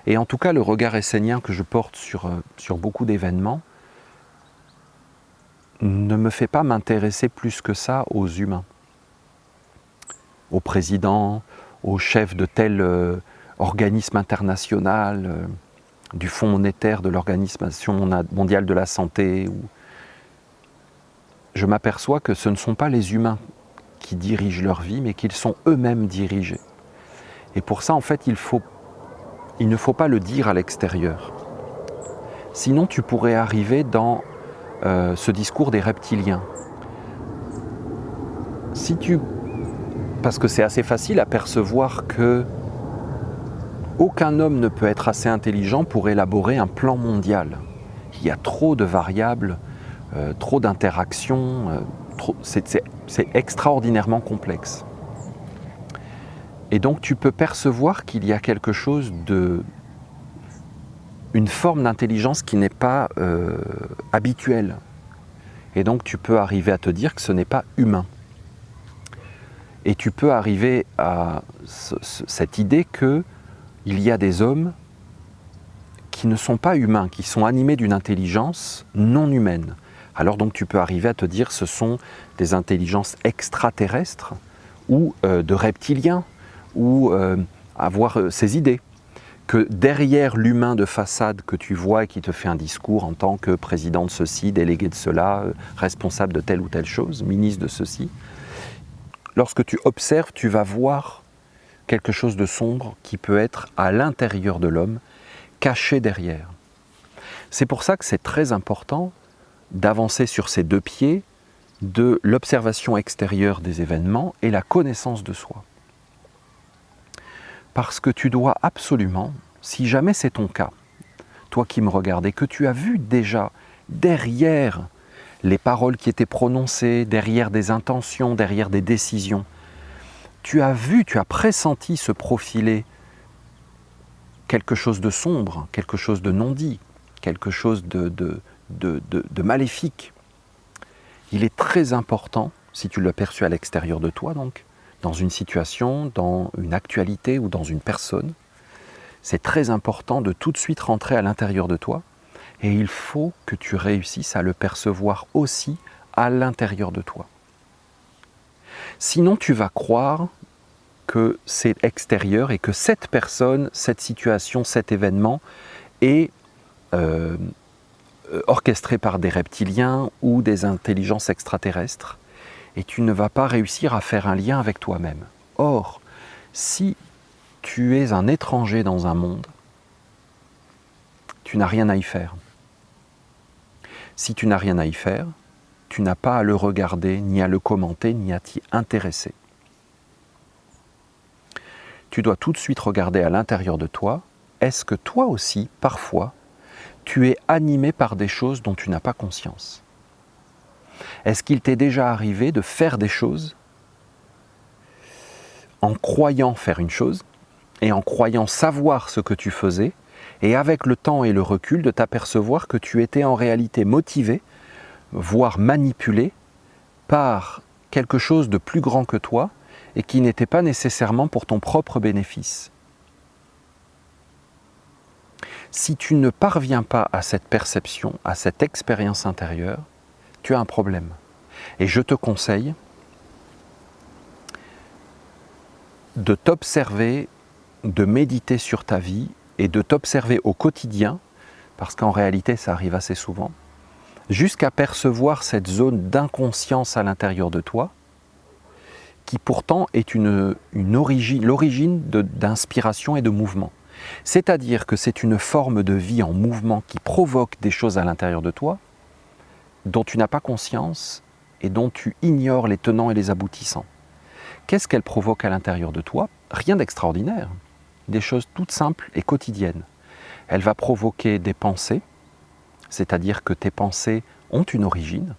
Et en tout cas, le regard essénien que je porte sur beaucoup d'événements ne me fait pas m'intéresser plus que ça aux humains, au président, au chef de tel organisme international, du Fonds monétaire de l'Organisation mondiale de la santé. Je m'aperçois que ce ne sont pas les humains qui dirigent leur vie, mais qu'ils sont eux-mêmes dirigés. Et pour ça, en fait, il ne faut pas le dire à l'extérieur. Sinon, tu pourrais arriver dans ce discours des reptiliens. Parce que c'est assez facile à percevoir que aucun homme ne peut être assez intelligent pour élaborer un plan mondial. Il y a trop de variables, trop d'interactions, c'est extraordinairement complexe. Et donc tu peux percevoir qu'il y a quelque chose une forme d'intelligence qui n'est pas habituelle. Et donc tu peux arriver à te dire que ce n'est pas humain. Et tu peux arriver à cette idée qu'il y a des hommes qui ne sont pas humains, qui sont animés d'une intelligence non humaine. Alors donc tu peux arriver à te dire que ce sont des intelligences extraterrestres ou de reptiliens, ou avoir ces idées. Que derrière l'humain de façade que tu vois et qui te fait un discours en tant que président de ceci, délégué de cela, responsable de telle ou telle chose, ministre de ceci, lorsque tu observes, tu vas voir quelque chose de sombre qui peut être à l'intérieur de l'homme, caché derrière. C'est pour ça que c'est très important d'avancer sur ces deux pieds de l'observation extérieure des événements et la connaissance de soi. Parce que tu dois absolument, si jamais c'est ton cas, toi qui me regardes et que tu as vu déjà derrière les paroles qui étaient prononcées, derrière des intentions, derrière des décisions, tu as vu, tu as pressenti se profiler quelque chose de sombre, quelque chose de non dit, quelque chose de maléfique. Il est très important, si tu l'as perçu à l'extérieur de toi donc, dans une situation, dans une actualité ou dans une personne, c'est très important de tout de suite rentrer à l'intérieur de toi et il faut que tu réussisses à le percevoir aussi à l'intérieur de toi. Sinon, tu vas croire que c'est extérieur et que cette personne, cette situation, cet événement est orchestré par des reptiliens ou des intelligences extraterrestres. Et tu ne vas pas réussir à faire un lien avec toi-même. Or, si tu es un étranger dans un monde, tu n'as rien à y faire. Si tu n'as rien à y faire, tu n'as pas à le regarder, ni à le commenter, ni à t'y intéresser. Tu dois tout de suite regarder à l'intérieur de toi, est-ce que toi aussi, parfois, tu es animé par des choses dont tu n'as pas conscience ? Est-ce qu'il t'est déjà arrivé de faire des choses en croyant faire une chose et en croyant savoir ce que tu faisais et avec le temps et le recul de t'apercevoir que tu étais en réalité motivé, voire manipulé par quelque chose de plus grand que toi et qui n'était pas nécessairement pour ton propre bénéfice. Si tu ne parviens pas à cette perception, à cette expérience intérieure, tu as un problème. Et je te conseille de t'observer, de méditer sur ta vie et de t'observer au quotidien, parce qu'en réalité ça arrive assez souvent, jusqu'à percevoir cette zone d'inconscience à l'intérieur de toi, qui pourtant est l'origine d'inspiration et de mouvement. C'est-à-dire que c'est une forme de vie en mouvement qui provoque des choses à l'intérieur de toi, dont tu n'as pas conscience et dont tu ignores les tenants et les aboutissants. Qu'est-ce qu'elle provoque à l'intérieur de toi ? Rien d'extraordinaire, des choses toutes simples et quotidiennes. Elle va provoquer des pensées, c'est-à-dire que tes pensées ont une origine.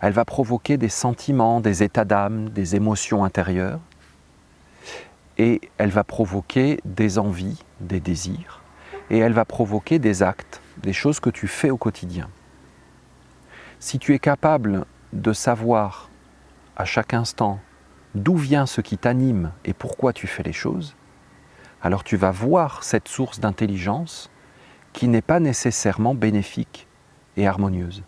Elle va provoquer des sentiments, des états d'âme, des émotions intérieures. Et elle va provoquer des envies, des désirs. Et elle va provoquer des actes, des choses que tu fais au quotidien. Si tu es capable de savoir à chaque instant d'où vient ce qui t'anime et pourquoi tu fais les choses, alors tu vas voir cette source d'intelligence qui n'est pas nécessairement bénéfique et harmonieuse.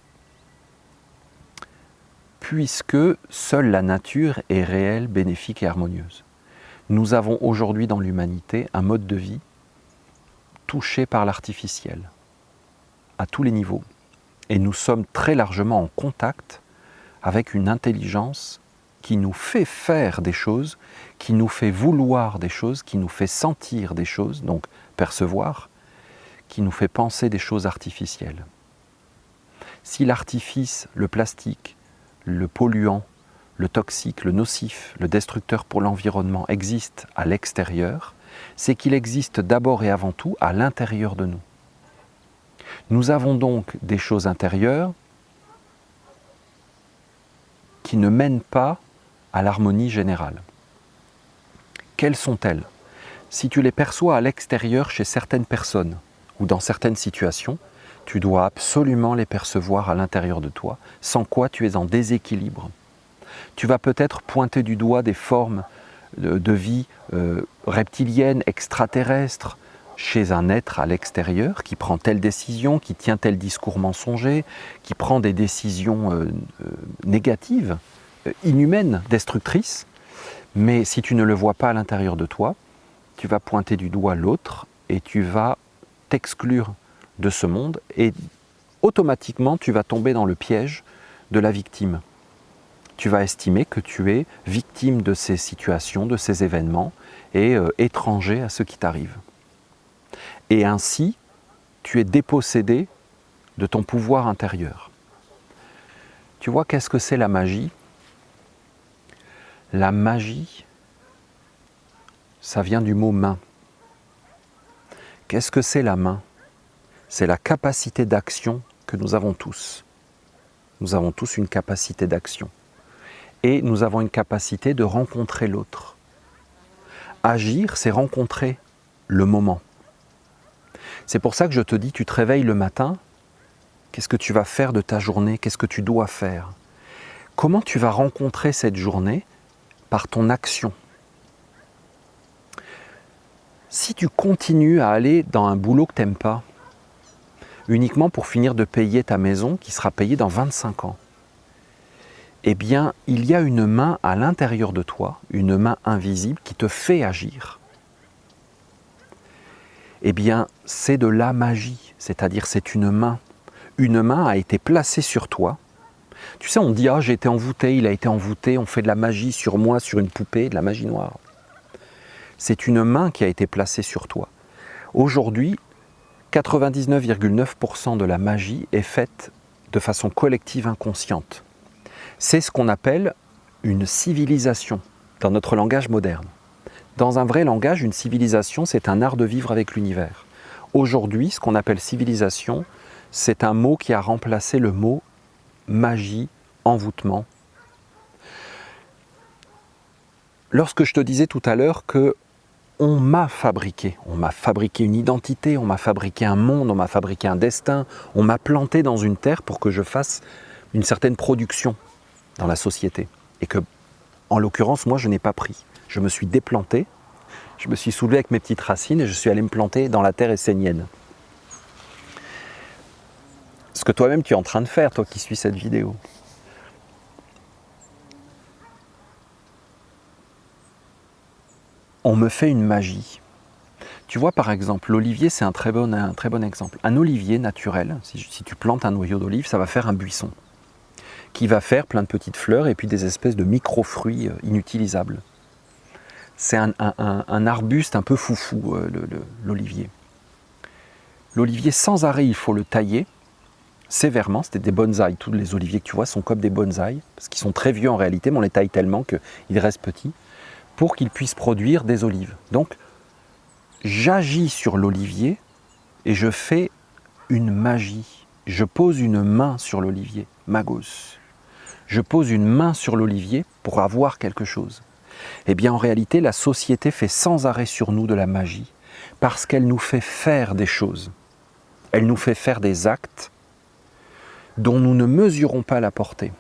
Puisque seule la nature est réelle, bénéfique et harmonieuse. Nous avons aujourd'hui dans l'humanité un mode de vie touché par l'artificiel, à tous les niveaux. Et nous sommes très largement en contact avec une intelligence qui nous fait faire des choses, qui nous fait vouloir des choses, qui nous fait sentir des choses, donc percevoir, qui nous fait penser des choses artificielles. Si l'artifice, le plastique, le polluant, le toxique, le nocif, le destructeur pour l'environnement existe à l'extérieur, c'est qu'il existe d'abord et avant tout à l'intérieur de nous. Nous avons donc des choses intérieures qui ne mènent pas à l'harmonie générale. Quelles sont-elles? Si tu les perçois à l'extérieur chez certaines personnes ou dans certaines situations, tu dois absolument les percevoir à l'intérieur de toi, sans quoi tu es en déséquilibre. Tu vas peut-être pointer du doigt des formes de vie reptilienne, extraterrestre, chez un être à l'extérieur qui prend telle décision, qui tient tel discours mensonger, qui prend des décisions négatives, inhumaines, destructrices. Mais si tu ne le vois pas à l'intérieur de toi, tu vas pointer du doigt l'autre et tu vas t'exclure de ce monde et automatiquement tu vas tomber dans le piège de la victime. Tu vas estimer que tu es victime de ces situations, de ces événements et étranger à ce qui t'arrive. Et ainsi, tu es dépossédé de ton pouvoir intérieur. Tu vois, qu'est-ce que c'est la magie? La magie, ça vient du mot main. Qu'est-ce que c'est la main? C'est la capacité d'action que nous avons tous. Nous avons tous une capacité d'action. Et nous avons une capacité de rencontrer l'autre. Agir, c'est rencontrer le moment. C'est pour ça que je te dis, tu te réveilles le matin, qu'est-ce que tu vas faire de ta journée? Qu'est-ce que tu dois faire? Comment tu vas rencontrer cette journée? Par ton action. Si tu continues à aller dans un boulot que tu n'aimes pas, uniquement pour finir de payer ta maison qui sera payée dans 25 ans, eh bien, il y a une main à l'intérieur de toi, une main invisible qui te fait agir. Eh bien, c'est de la magie, c'est-à-dire c'est une main. Une main a été placée sur toi. Tu sais, on dit « Ah, j'ai été envoûté, il a été envoûté, on fait de la magie sur moi, sur une poupée, de la magie noire. » C'est une main qui a été placée sur toi. Aujourd'hui, 99,9% de la magie est faite de façon collective inconsciente. C'est ce qu'on appelle une civilisation dans notre langage moderne. Dans un vrai langage, une civilisation, c'est un art de vivre avec l'univers. Aujourd'hui, ce qu'on appelle civilisation, c'est un mot qui a remplacé le mot magie, envoûtement. Lorsque je te disais tout à l'heure que on m'a fabriqué une identité, on m'a fabriqué un monde, on m'a fabriqué un destin, on m'a planté dans une terre pour que je fasse une certaine production dans la société. Et que, en l'occurrence, moi, je n'ai pas pris. Je me suis déplanté, je me suis soulevé avec mes petites racines et je suis allé me planter dans la terre essénienne. Ce que toi-même tu es en train de faire, toi qui suis cette vidéo. On me fait une magie. Tu vois, par exemple, l'olivier, c'est un très bon exemple. Un olivier naturel, si tu plantes un noyau d'olive, ça va faire un buisson qui va faire plein de petites fleurs et puis des espèces de micro-fruits inutilisables. C'est un arbuste un peu foufou, l'olivier. L'olivier, sans arrêt, il faut le tailler sévèrement. C'était des bonsaïs. Tous les oliviers que tu vois sont comme des bonsaïs, parce qu'ils sont très vieux en réalité, mais on les taille tellement qu'ils restent petits, pour qu'ils puissent produire des olives. Donc, j'agis sur l'olivier et je fais une magie. Je pose une main sur l'olivier, magos. Je pose une main sur l'olivier pour avoir quelque chose. Eh bien, en réalité, la société fait sans arrêt sur nous de la magie, parce qu'elle nous fait faire des choses. Elle nous fait faire des actes dont nous ne mesurons pas la portée.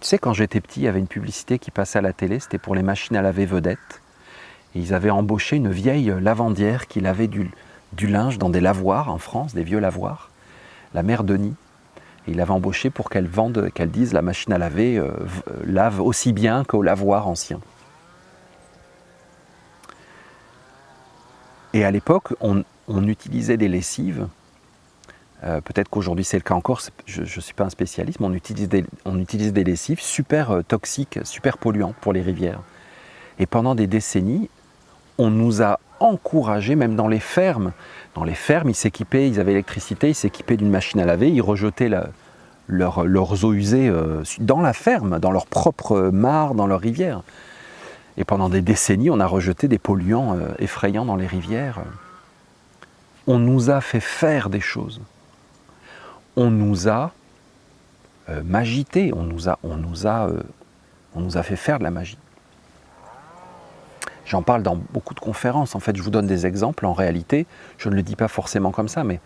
Tu sais, quand j'étais petit, il y avait une publicité qui passait à la télé, c'était pour les machines à laver vedettes. Et ils avaient embauché une vieille lavandière qui lavait du linge dans des lavoirs en France, des vieux lavoirs, la mère Denis. Et il l'avait embauchée pour qu'elle dise la machine à laver lave aussi bien qu'au lavoir ancien. Et à l'époque, on utilisait des lessives. Peut-être qu'aujourd'hui c'est le cas encore, je ne suis pas un spécialiste, mais on utilise des lessives super toxiques, super polluantes pour les rivières. Et pendant des décennies, on nous a encouragés, même dans les fermes. Dans les fermes, ils s'équipaient, ils avaient l'électricité, ils s'équipaient d'une machine à laver, ils rejetaient leurs eaux usées dans la ferme, dans leur propre mare, dans leurs rivières. Et pendant des décennies, on a rejeté des polluants effrayants dans les rivières. On nous a fait faire des choses. On nous a magité, on nous a fait faire de la magie. J'en parle dans beaucoup de conférences. En fait, je vous donne des exemples. En réalité, je ne le dis pas forcément comme ça, mais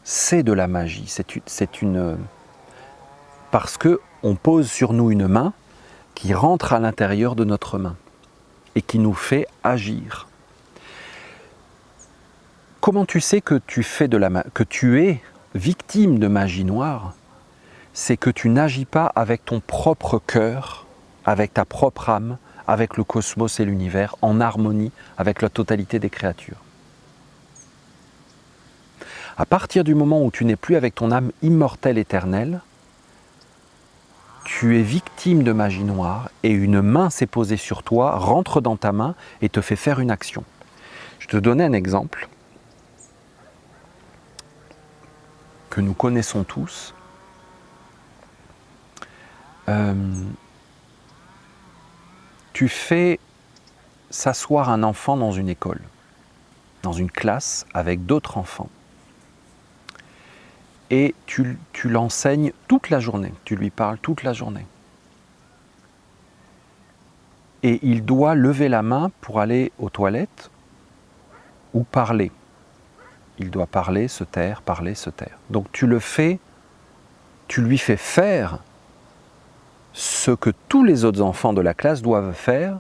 c'est de la magie. Parce qu'on pose sur nous une main qui rentre à l'intérieur de notre main et qui nous fait agir. Comment tu sais que tu es victime de magie noire? C'est que tu n'agis pas avec ton propre cœur, avec ta propre âme, avec le cosmos et l'univers, en harmonie avec la totalité des créatures. À partir du moment où tu n'es plus avec ton âme immortelle éternelle, tu es victime de magie noire et une main s'est posée sur toi, rentre dans ta main et te fait faire une action. Je te donnais un exemple que nous connaissons tous. Tu fais s'asseoir un enfant dans une école, dans une classe avec d'autres enfants. Et tu l'enseignes toute la journée, tu lui parles toute la journée. Et il doit lever la main pour aller aux toilettes ou parler. Il doit parler, se taire, parler, se taire. Donc tu lui fais faire ce que tous les autres enfants de la classe doivent faire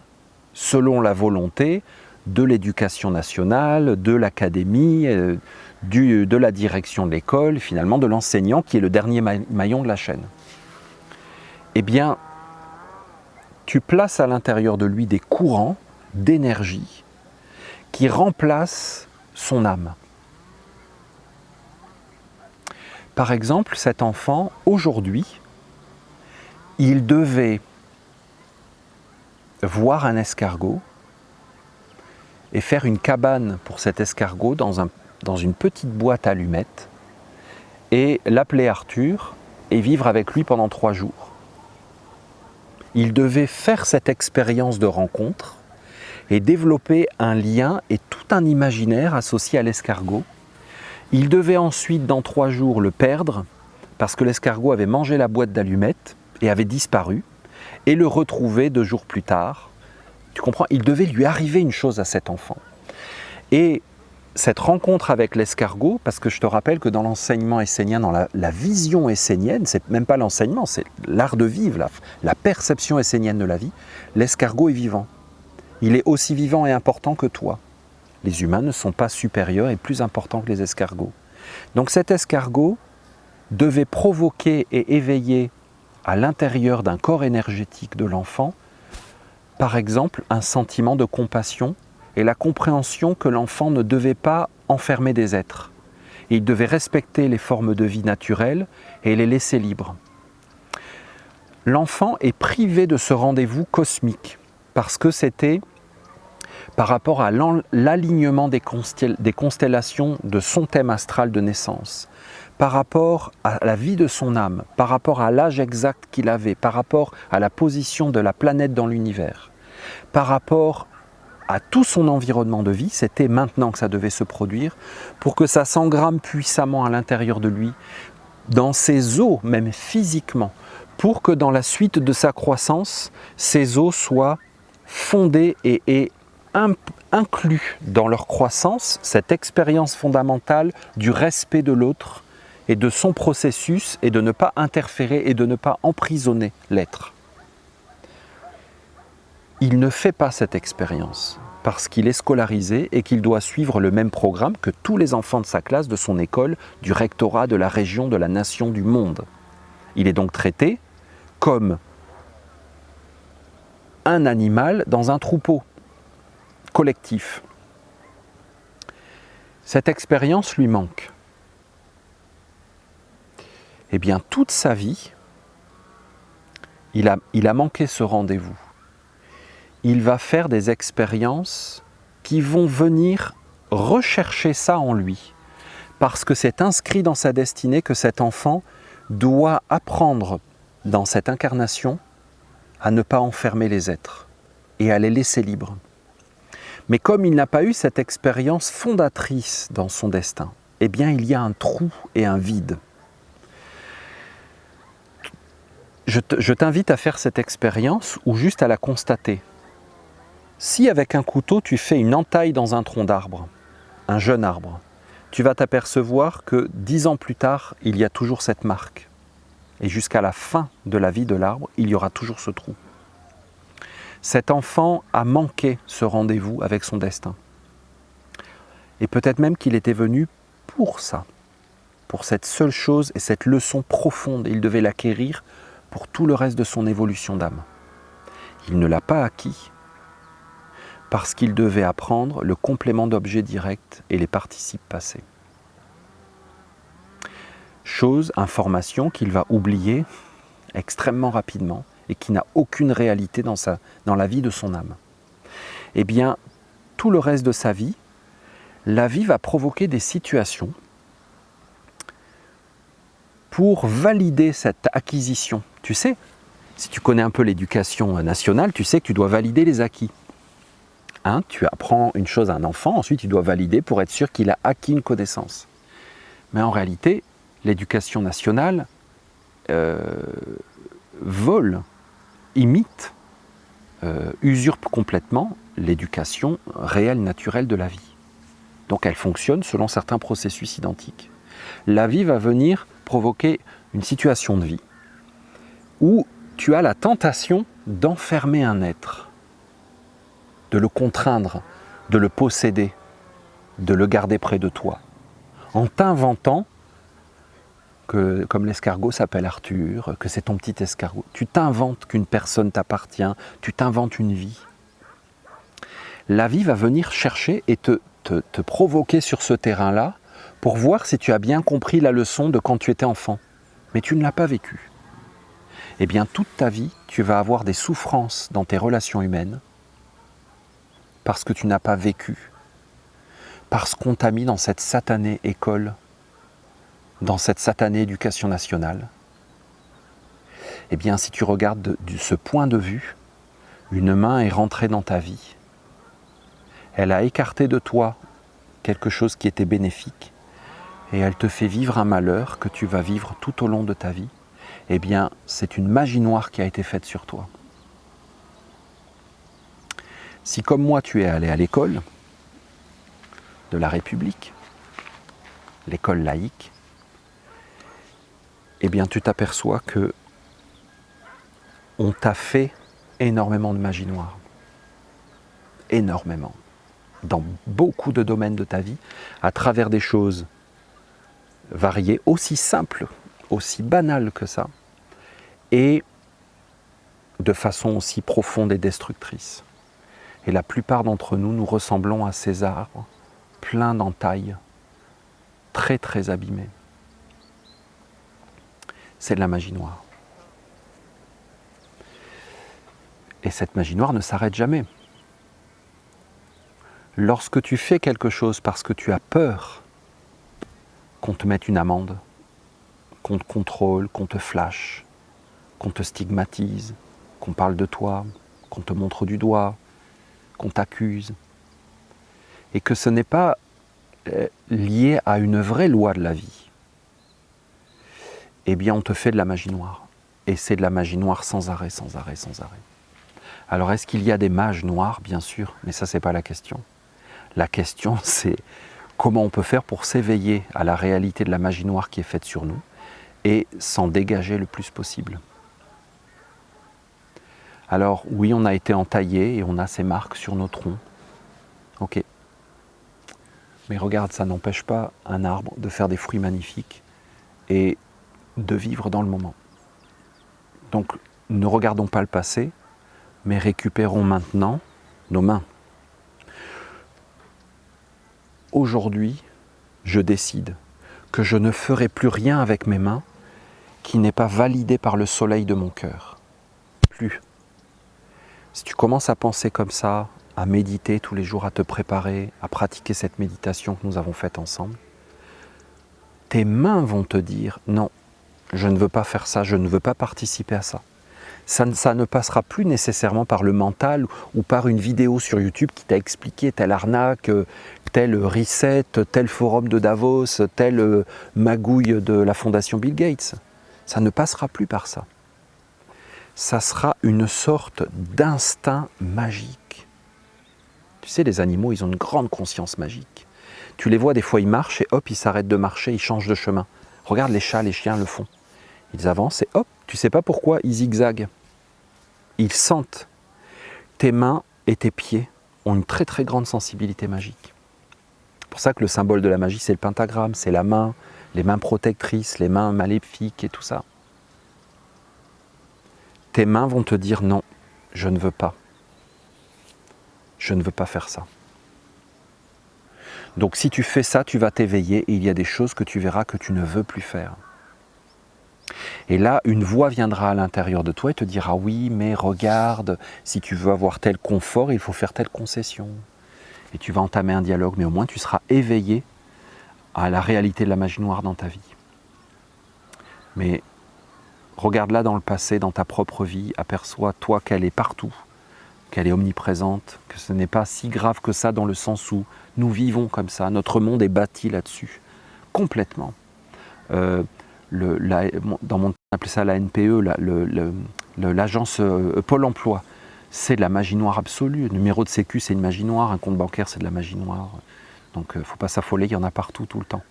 selon la volonté de l'éducation nationale, de l'académie, de la direction de l'école, finalement de l'enseignant qui est le dernier maillon de la chaîne. Eh bien, tu places à l'intérieur de lui des courants d'énergie qui remplacent son âme. Par exemple, cet enfant, aujourd'hui, il devait voir un escargot et faire une cabane pour cet escargot dans une petite boîte à allumettes et l'appeler Arthur et vivre avec lui pendant 3 jours. Il devait faire cette expérience de rencontre et développer un lien et tout un imaginaire associé à l'escargot. Il devait ensuite, dans 3 jours, le perdre parce que l'escargot avait mangé la boîte d'allumettes et avait disparu, et le retrouver 2 jours plus tard. Tu comprends? Il devait lui arriver une chose à cet enfant. Et cette rencontre avec l'escargot, parce que je te rappelle que dans l'enseignement essénien, dans la vision essénienne, c'est même pas l'enseignement, c'est l'art de vivre, la perception essénienne de la vie, l'escargot est vivant. Il est aussi vivant et important que toi. Les humains ne sont pas supérieurs et plus importants que les escargots. Donc cet escargot devait provoquer et éveiller à l'intérieur d'un corps énergétique de l'enfant, par exemple, un sentiment de compassion et la compréhension que l'enfant ne devait pas enfermer des êtres. Il devait respecter les formes de vie naturelles et les laisser libres. L'enfant est privé de ce rendez-vous cosmique parce que c'était par rapport à l'alignement des constellations de son thème astral de naissance, par rapport à la vie de son âme, par rapport à l'âge exact qu'il avait, par rapport à la position de la planète dans l'univers, par rapport à tout son environnement de vie, c'était maintenant que ça devait se produire, pour que ça s'engramme puissamment à l'intérieur de lui, dans ses os, même physiquement, pour que dans la suite de sa croissance, ses os soient fondés et inclus dans leur croissance, cette expérience fondamentale du respect de l'autre, et de son processus et de ne pas interférer et de ne pas emprisonner l'être. Il ne fait pas cette expérience parce qu'il est scolarisé et qu'il doit suivre le même programme que tous les enfants de sa classe, de son école, du rectorat, de la région, de la nation, du monde. Il est donc traité comme un animal dans un troupeau collectif. Cette expérience lui manque. Eh bien, toute sa vie, il a manqué ce rendez-vous. Il va faire des expériences qui vont venir rechercher ça en lui, parce que c'est inscrit dans sa destinée que cet enfant doit apprendre dans cette incarnation à ne pas enfermer les êtres et à les laisser libres. Mais comme il n'a pas eu cette expérience fondatrice dans son destin, eh bien il y a un trou et un vide. Je t'invite à faire cette expérience ou juste à la constater. Si avec un couteau tu fais une entaille dans un tronc d'arbre, un jeune arbre, tu vas t'apercevoir que 10 ans plus tard, il y a toujours cette marque. Et jusqu'à la fin de la vie de l'arbre, il y aura toujours ce trou. Cet enfant a manqué ce rendez-vous avec son destin. Et peut-être même qu'il était venu pour ça, pour cette seule chose et cette leçon profonde. Il devait l'acquérir pour tout le reste de son évolution d'âme. Il ne l'a pas acquis parce qu'il devait apprendre le complément d'objet direct et les participes passés. Chose, information qu'il va oublier extrêmement rapidement et qui n'a aucune réalité dans la vie de son âme. Eh bien, tout le reste de sa vie, la vie va provoquer des situations pour valider cette acquisition. Tu sais, si tu connais un peu l'éducation nationale, tu sais que tu dois valider les acquis. Hein, tu apprends une chose à un enfant, ensuite tu dois valider pour être sûr qu'il a acquis une connaissance. Mais en réalité, l'éducation nationale vole, imite, usurpe complètement l'éducation réelle, naturelle de la vie. Donc elle fonctionne selon certains processus identiques. La vie va venir provoquer une situation de vie où tu as la tentation d'enfermer un être, de le contraindre, de le posséder, de le garder près de toi, en t'inventant que, comme l'escargot s'appelle Arthur, que c'est ton petit escargot. Tu t'inventes qu'une personne t'appartient, tu t'inventes une vie. La vie va venir chercher et te provoquer sur ce terrain-là pour voir si tu as bien compris la leçon de quand tu étais enfant. Mais tu ne l'as pas vécue. Eh bien, toute ta vie, tu vas avoir des souffrances dans tes relations humaines parce que tu n'as pas vécu, parce qu'on t'a mis dans cette satanée école, dans cette satanée éducation nationale. Eh bien, si tu regardes de ce point de vue, une main est rentrée dans ta vie. Elle a écarté de toi quelque chose qui était bénéfique et elle te fait vivre un malheur que tu vas vivre tout au long de ta vie. Eh bien, c'est une magie noire qui a été faite sur toi. Si comme moi tu es allé à l'école de la République, l'école laïque, eh bien tu t'aperçois que on t'a fait énormément de magie noire. Énormément. Dans beaucoup de domaines de ta vie, à travers des choses variées, aussi simples, aussi banales que ça, et de façon aussi profonde et destructrice. Et la plupart d'entre nous, nous ressemblons à ces arbres, pleins d'entailles, très très abîmés. C'est de la magie noire. Et cette magie noire ne s'arrête jamais. Lorsque tu fais quelque chose parce que tu as peur qu'on te mette une amende, qu'on te contrôle, qu'on te flash, qu'on te stigmatise, qu'on parle de toi, qu'on te montre du doigt, qu'on t'accuse, et que ce n'est pas lié à une vraie loi de la vie, eh bien on te fait de la magie noire. Et c'est de la magie noire sans arrêt, sans arrêt, sans arrêt. Alors est-ce qu'il y a des mages noirs? Bien sûr, mais ça c'est pas la question. La question c'est comment on peut faire pour s'éveiller à la réalité de la magie noire qui est faite sur nous et s'en dégager le plus possible. Alors oui, on a été entaillé et on a ces marques sur nos troncs. Ok. Mais regarde, ça n'empêche pas un arbre de faire des fruits magnifiques et de vivre dans le moment. Donc, ne regardons pas le passé, mais récupérons maintenant nos mains. Aujourd'hui, je décide que je ne ferai plus rien avec mes mains qui n'est pas validé par le soleil de mon cœur. Plus. Si tu commences à penser comme ça, à méditer tous les jours, à te préparer, à pratiquer cette méditation que nous avons faite ensemble, tes mains vont te dire « Non, je ne veux pas faire ça, je ne veux pas participer à ça ». Ça ne passera plus nécessairement par le mental ou par une vidéo sur YouTube qui t'a expliqué telle arnaque, tel reset, tel forum de Davos, telle magouille de la fondation Bill Gates. Ça ne passera plus par ça. Ça sera une sorte d'instinct magique. Tu sais, les animaux, ils ont une grande conscience magique. Tu les vois, des fois, ils marchent et hop, ils s'arrêtent de marcher, ils changent de chemin. Regarde les chats, les chiens le font. Ils avancent et hop, tu ne sais pas pourquoi, ils zigzaguent. Ils sentent. Tes mains et tes pieds ont une très très grande sensibilité magique. C'est pour ça que le symbole de la magie, c'est le pentagramme, c'est la main, les mains protectrices, les mains maléfiques et tout ça. Tes mains vont te dire non, je ne veux pas. Je ne veux pas faire ça. Donc si tu fais ça, tu vas t'éveiller et il y a des choses que tu verras que tu ne veux plus faire. Et là, une voix viendra à l'intérieur de toi et te dira « Oui, mais regarde, si tu veux avoir tel confort, il faut faire telle concession. » Et tu vas entamer un dialogue, mais au moins tu seras éveillé à la réalité de la magie noire dans ta vie. Mais regarde-la dans le passé, dans ta propre vie, aperçois-toi qu'elle est partout, qu'elle est omniprésente, que ce n'est pas si grave que ça dans le sens où nous vivons comme ça, notre monde est bâti là-dessus, complètement. Dans mon temps, on appelait ça la NPE, l'agence Pôle emploi, c'est de la magie noire absolue. Le numéro de sécu, c'est une magie noire, un compte bancaire, c'est de la magie noire. Donc il ne faut pas s'affoler, il y en a partout, tout le temps.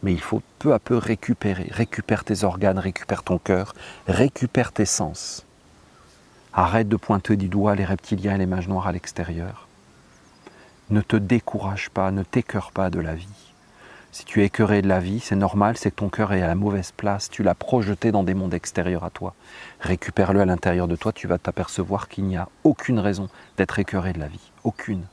Mais il faut peu à peu récupérer. Récupère tes organes, récupère ton cœur, récupère tes sens. Arrête de pointer du doigt les reptiliens et les mages noirs à l'extérieur. Ne te décourage pas, ne t'écœure pas de la vie. Si tu es écœuré de la vie, c'est normal, c'est que ton cœur est à la mauvaise place, tu l'as projeté dans des mondes extérieurs à toi. Récupère-le à l'intérieur de toi, tu vas t'apercevoir qu'il n'y a aucune raison d'être écœuré de la vie, aucune.